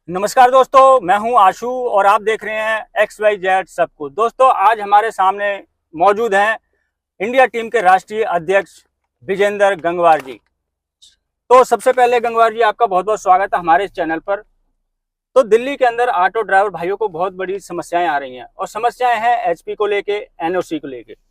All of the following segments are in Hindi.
नमस्कार दोस्तों, मैं हूं आशु और आप देख रहे हैं XYZ सब कुछ। दोस्तों, आज हमारे सामने मौजूद हैं इंडिया टीम के राष्ट्रीय अध्यक्ष विजेंद्र गंगवार जी। तो सबसे पहले गंगवार जी, आपका बहुत बहुत स्वागत है हमारे इस चैनल पर। तो दिल्ली के अंदर ऑटो ड्राइवर भाइयों को बहुत बड़ी समस्याएं आ रही हैं और समस्याएं हैं HP को लेके, NOC को लेके।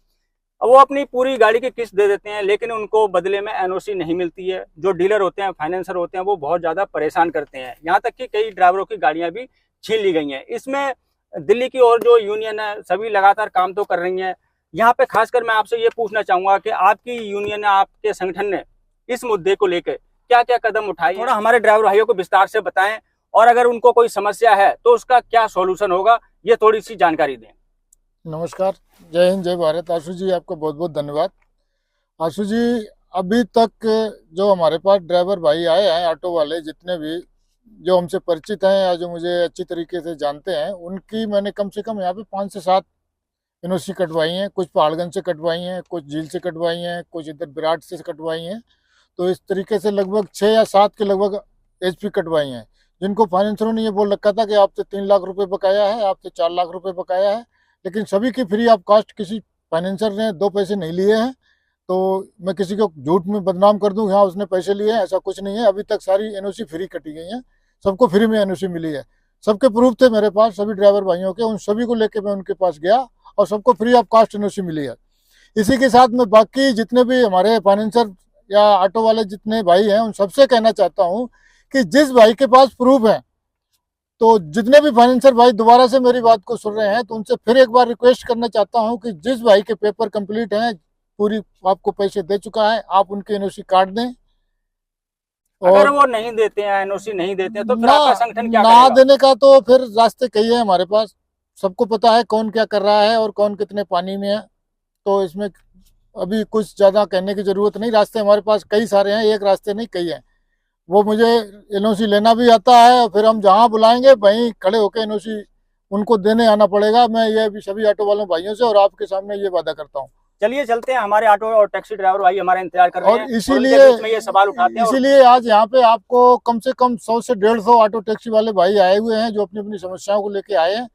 अब वो अपनी पूरी गाड़ी की किस्त दे देते हैं, लेकिन उनको बदले में NOC नहीं मिलती है। जो डीलर होते हैं, फाइनेंसर होते हैं, वो बहुत ज़्यादा परेशान करते हैं। यहाँ तक कि कई ड्राइवरों की गाड़ियाँ भी छीन ली गई हैं। इसमें दिल्ली की और जो यूनियन है, सभी लगातार काम तो कर रही हैं। यहाँ पे खासकर मैं आपसे ये पूछना चाहूँगा कि आपकी यूनियन ने, आपके संगठन ने इस मुद्दे को लेकर क्या क्या कदम उठाई, थोड़ा हमारे ड्राइवर भाइयों को विस्तार से बताएं, और अगर उनको कोई समस्या है तो उसका क्या सॉल्यूशन होगा, ये थोड़ी सी जानकारी दें। नमस्कार, जय हिंद, जय भारत। आशु जी, आपका बहुत बहुत धन्यवाद। आशु जी, अभी तक जो हमारे पास ड्राइवर भाई आए हैं, ऑटो वाले जितने भी जो हमसे परिचित हैं या जो मुझे अच्छी तरीके से जानते हैं, उनकी मैंने कम से कम यहाँ पे 5 से 7 NOC कटवाई हैं। कुछ पहाड़गंज से कटवाई हैं, कुछ झील से कटवाई हैं, कुछ इधर विराट से कटवाई हैं। तो इस तरीके से लगभग 6 या 7 के लगभग HP कटवाई हैं, जिनको फाइनेंसरों ने ये बोल रखा था कि आपसे 3 लाख रुपये बकाया है, आपसे 4 लाख रुपये बकाया है, लेकिन सभी की फ्री ऑफ कास्ट, किसी फाइनेंसर ने 2 पैसे नहीं लिए हैं। तो मैं किसी को झूठ में बदनाम कर दूं, हाँ उसने पैसे लिए हैं, ऐसा कुछ नहीं है। अभी तक सारी NOC फ्री कटी गई हैं, सबको फ्री में NOC मिली है। सबके प्रूफ थे मेरे पास, सभी ड्राइवर भाइयों के, उन सभी को लेकर मैं उनके पास गया और सबको फ्री ऑफ कास्ट NOC मिली है। इसी के साथ में बाकी जितने भी हमारे फाइनेंसर या ऑटो वाले जितने भाई हैं, उन सबसे कहना चाहता हूँ कि जिस भाई के पास प्रूफ है, तो जितने भी फाइनेंसर भाई दोबारा से मेरी बात को सुन रहे हैं, तो उनसे फिर एक बार रिक्वेस्ट करना चाहता हूं कि जिस भाई के पेपर कंप्लीट हैं, पूरी आपको पैसे दे चुका है, आप उनके NOC काट दें। और अगर वो नहीं देते हैं, NOC नहीं देते हैं, तो फिर आपका संगठन क्या ना करेगा? देने का तो फिर रास्ते कई है हमारे पास, सबको पता है कौन क्या कर रहा है और कौन कितने पानी में है। तो इसमें अभी कुछ ज्यादा कहने की जरूरत नहीं। रास्ते हमारे पास कई सारे हैं, एक रास्ते नहीं कई हैं। वो मुझे NOC लेना भी आता है, और फिर हम जहाँ बुलाएंगे वहीं खड़े होकर NOC उनको देने आना पड़ेगा। मैं ये भी सभी ऑटो वालों भाइयों से और आपके सामने ये वादा करता हूँ। चलिए चलते हैं, हमारे ऑटो और टैक्सी ड्राइवर भाई हमारा इंतजार कर रहे हैं, और इसीलिए ये सवाल उठाते हैं। इसीलिए आज यहाँ पे आपको कम से कम 100 से 150 ऑटो टैक्सी वाले भाई आए हुए हैं, जो अपनी अपनी समस्याओं को लेके आए हैं।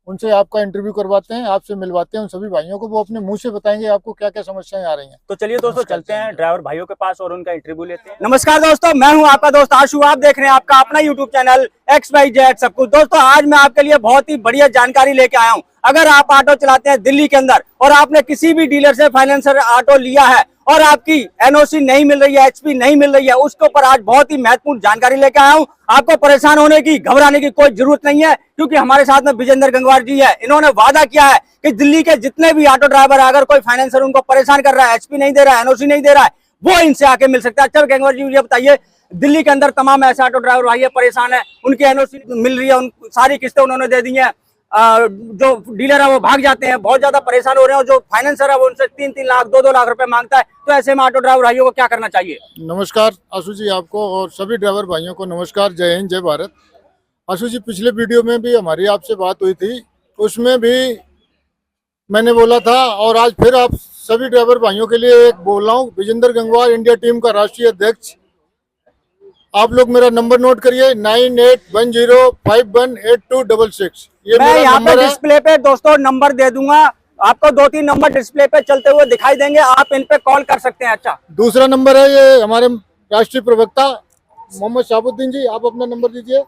उनसे आपका इंटरव्यू करवाते हैं, आपसे मिलवाते हैं उन सभी भाइयों को, वो अपने मुंह से बताएंगे आपको क्या क्या समस्याएं आ रही हैं। तो चलिए दोस्तों, चलते हैं ड्राइवर भाइयों के पास और उनका इंटरव्यू लेते हैं। नमस्कार दोस्तों, मैं हूं आपका दोस्त आशु, आप देख रहे हैं आपका अपना YouTube चैनल XYZ सब कुछ। दोस्तों, आज मैं आपके लिए बहुत ही बढ़िया जानकारी लेके आया हूं। अगर आप ऑटो चलाते हैं दिल्ली के अंदर और आपने किसी भी डीलर से फाइनेंसर ऑटो लिया है और आपकी NOC नहीं मिल रही है, HP नहीं मिल रही है, उसके ऊपर आज बहुत ही महत्वपूर्ण जानकारी लेकर आया हूं। आपको परेशान होने की, घबराने की कोई जरूरत नहीं है, क्योंकि हमारे साथ में विजेंद्र गंगवार जी है। इन्होंने वादा किया है कि दिल्ली के जितने भी ऑटो ड्राइवर, अगर कोई फाइनेंसर उनको परेशान कर रहा है, HP नहीं दे रहा है, NOC नहीं दे रहा है, वो इनसे आके मिल सकता है। चलो गंगवार जी, मुझे बताइए, दिल्ली के अंदर तमाम ऐसे ऑटो ड्राइवर भाई परेशान है, उनकी NOC मिल रही है, उन सारी किस्तें उन्होंने दे दी है, जो डीलर है वो भाग जाते हैं, बहुत ज्यादा परेशान हो रहे हैं, और जो फाइनेंसर है वो उनसे 3-3 लाख 2-2 लाख रुपए मांगता है। तो ऐसे में ऑटो ड्राइवर भाइयों को क्या करना चाहिए? नमस्कार आशु जी, आपको और सभी ड्राइवर भाइयों को नमस्कार, जय हिंद, जय भारत। आशु जी, पिछले वीडियो में भी हमारी आपसे बात हुई थी, उसमें भी मैंने बोला था, और आज फिर आप सभी ड्राइवर भाइयों के लिए एक बोल रहा हूँ। विजेंद्र गंगवार, इंडिया टीम का राष्ट्रीय अध्यक्ष। आप लोग मेरा नंबर नोट करिए, 9810518266। ये मैं यहाँ पे नंबर है। डिस्प्ले पे दोस्तों नंबर दे दूंगा आपको, 2-3 नंबर डिस्प्ले पे चलते हुए दिखाई देंगे, आप इन पे कॉल कर सकते हैं। अच्छा, दूसरा नंबर है ये हमारे राष्ट्रीय प्रवक्ता मोहम्मद शहाबुद्दीन जी, आप अपना नंबर दीजिए।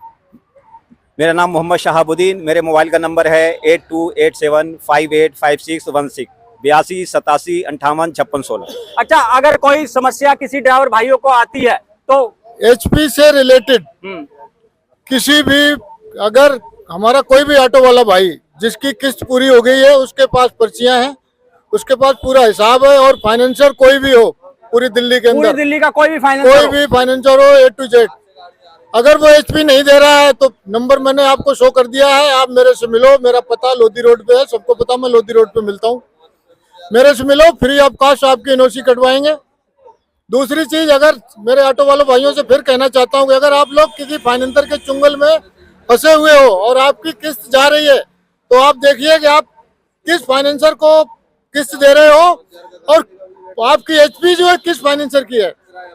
मेरा नाम मोहम्मद शहाबुद्दीन, मेरे मोबाइल का नंबर है 8287585616, 82 87 58 56 16। अच्छा, अगर कोई समस्या किसी ड्राइवर भाइयों को आती है तो HP से रिलेटेड किसी भी, अगर हमारा कोई भी ऑटो वाला भाई जिसकी किस्त पूरी हो गई है, उसके पास पर्चियां हैं, उसके पास पूरा हिसाब है, और फाइनेंसर कोई भी हो पूरी दिल्ली के अंदर, पूरी दिल्ली का कोई भी फाइनेंसर हो A to Z, अगर वो HP नहीं दे रहा है तो नंबर मैंने आपको शो कर दिया है, आप मेरे से मिलो। मेरा पता लोधी रोड पे है, सबको पता, मैं लोधी रोड पे मिलता हूँ। मेरे से मिलो, फ्री ऑफ कास्ट आपकी NOC कटवाएंगे। दूसरी चीज, अगर मेरे ऑटो वालों भाइयों से फिर कहना चाहता हूँ कि अगर आप लोग किसी फाइनेंसर के चुंगल में फंसे हुए हो और आपकी किस्त जा रही है, तो आप देखिए कि आप किस फाइनेंसर को किस्त दे रहे हो और आपकी HP जो है किस फाइनेंसर की है।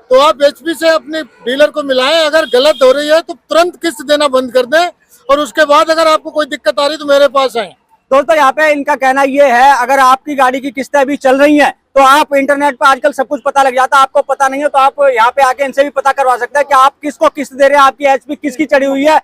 तो आप HP से अपने डीलर को मिलाएं। अगर गलत हो रही है तो तुरंत किस्त देना बंद कर दें, और उसके बाद अगर आपको कोई दिक्कत आ रही है तो मेरे पास आए। दोस्तों यहाँ पे इनका कहना ये है, अगर आपकी गाड़ी की किस्तें अभी चल रही हैं तो आप इंटरनेट पर आजकल सब कुछ पता लग जाता है, आपको पता नहीं है तो आप यहाँ पे आके इनसे भी पता करवा सकते हैं कि आप किसको किस्त दे रहे हैं, आपकी HP किसकी चढ़ी हुई है।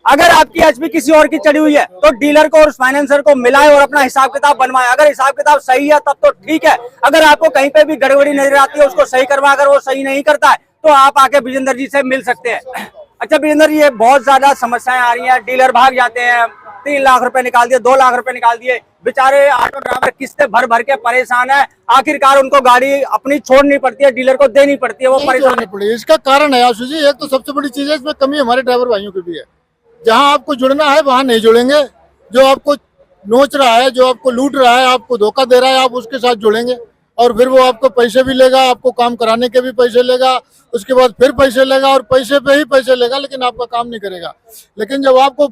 अगर आपकी HP किसी और की चढ़ी हुई है तो डीलर को और फाइनेंसर को मिलाएं और अपना हिसाब किताब बनवाएं। अगर हिसाब किताब सही है तब तो ठीक है, अगर आपको कहीं पे भी गड़बड़ी नजर आती है उसको सही करवा। अगर वो सही नहीं करता है तो आप आके विजेंद्र जी से मिल सकते हैं। अच्छा विजेंद्र जी, ये बहुत ज्यादा समस्याएं आ रही हैं, डीलर भाग जाते हैं, 3 लाख रुपए निकाल दिए, 2 लाख रुपए निकाल दिए, बेचारे ऑटो ड्राइवर किस्तें भर भर के परेशान है, आखिरकार उनको गाड़ी अपनी छोड़नी पड़ती है, डीलर को देनी पड़ती है, वो परेशान पड़ी। इसका कारण है आशु जी, एक तो सबसे बड़ी चीज है इसमें कमी हमारे ड्राइवर भाइयों की भी है। जहां आपको जुड़ना है वहां नहीं जुड़ेंगे, जो आपको नोच रहा है, जो आपको लूट रहा है, आपको धोखा दे रहा है, आप उसके साथ जुड़ेंगे और फिर वो आपको पैसे भी लेगा, आपको काम कराने के भी पैसे लेगा, उसके बाद फिर पैसे लेगा और पैसे पे ही पैसे लेगा, लेकिन आपका काम नहीं करेगा। लेकिन जब आपको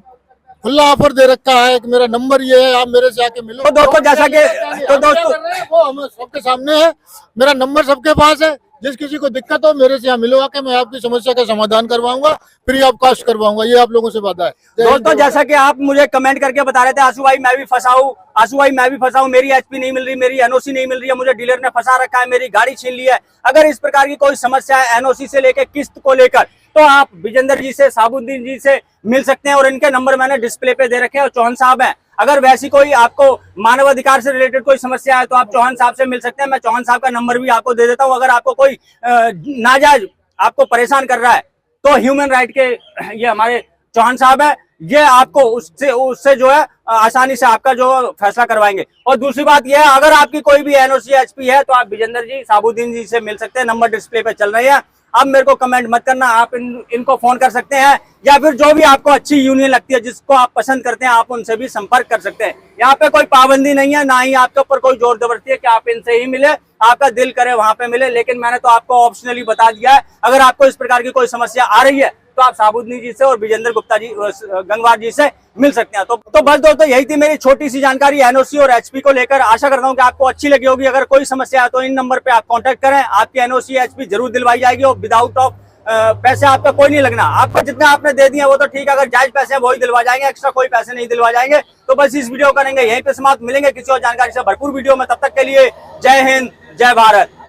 खुला ऑफर दे रखा है कि मेरा नंबर ये है, आप मेरे से आके मिलो, तो दोस्तों जैसा कि तो दोस्तों वो हम सबके सामने है, मेरा नंबर सबके पास है, जिस किसी को दिक्कत हो मेरे से यहाँ मिलो आके, मैं आपकी समस्या का समाधान करवाऊंगा, फ्री ऑफ कॉस्ट करवाऊंगा, ये आप लोगों से वादा है। दोस्तों जैसा कि आप मुझे कमेंट करके बता रहे थे, आशु भाई मैं भी फंसा हूँ, आशु भाई मैं भी फंसा हूँ, मेरी HP नहीं मिल रही, मेरी NOC नहीं मिल रही है, मुझे डीलर ने फंसा रखा है, मेरी गाड़ी छीन ली है। अगर इस प्रकार की कोई समस्या है NOC से लेकर किस्त को लेकर, तो आप विजेंद्र जी से, साबुद्दीन जी से मिल सकते हैं और इनके नंबर मैंने डिस्प्ले पे दे रखे हैं और चौहान साहब हैं। अगर वैसी कोई आपको मानवाधिकार से रिलेटेड कोई समस्या है तो आप चौहान साहब से मिल सकते हैं। मैं चौहान साहब का नंबर भी आपको दे देता हूं। अगर आपको कोई नाजायज आपको परेशान कर रहा है तो ह्यूमन राइट के ये हमारे चौहान साहब है, ये आपको उससे जो है आसानी से आपका जो फैसला करवाएंगे। और दूसरी बात यह है, अगर आपकी कोई भी NOC HP है तो आप विजेंद्र जी, साबुद्दीन जी से मिल सकते हैं, नंबर डिस्प्ले पे चल रहे हैं। अब मेरे को कमेंट मत करना, आप इनको फोन कर सकते हैं या फिर जो भी आपको अच्छी यूनियन लगती है, जिसको आप पसंद करते हैं, आप उनसे भी संपर्क कर सकते हैं। यहाँ पे कोई पाबंदी नहीं है, ना ही आपके ऊपर कोई जोर जबरदस्ती है कि आप इनसे ही मिले, आपका दिल करे वहां पे मिले। लेकिन मैंने तो आपको ऑप्शनली बता दिया है, अगर आपको इस प्रकार की कोई समस्या आ रही है तो आप साबुद्दीन जी से और विजेंद्र गुप्ता जी, गंगवार जी से मिल सकते हैं। तो बस दोस्तों यही थी मेरी छोटी सी जानकारी NOC और HP को लेकर। आशा करता हूं कि आपको अच्छी लगी होगी। अगर कोई समस्या है तो इन नंबर पे आप कांटेक्ट करें, आपकी NOC HP जरूर दिलवाई जाएगी और विदाउट ऑफ पैसे आपका कोई नहीं लगना। आपको जितना आपने दे दिया वो तो ठीक है, अगर जायज पैसे हैं वही दिलवा जाएंगे, एक्स्ट्रा कोई पैसे नहीं दिलवा जाएंगे। तो बस इस वीडियो करेंगे यहीं पे समाप्त, मिलेंगे किसी और जानकारी से भरपूर वीडियो में, तब तक के लिए जय हिंद, जय भारत।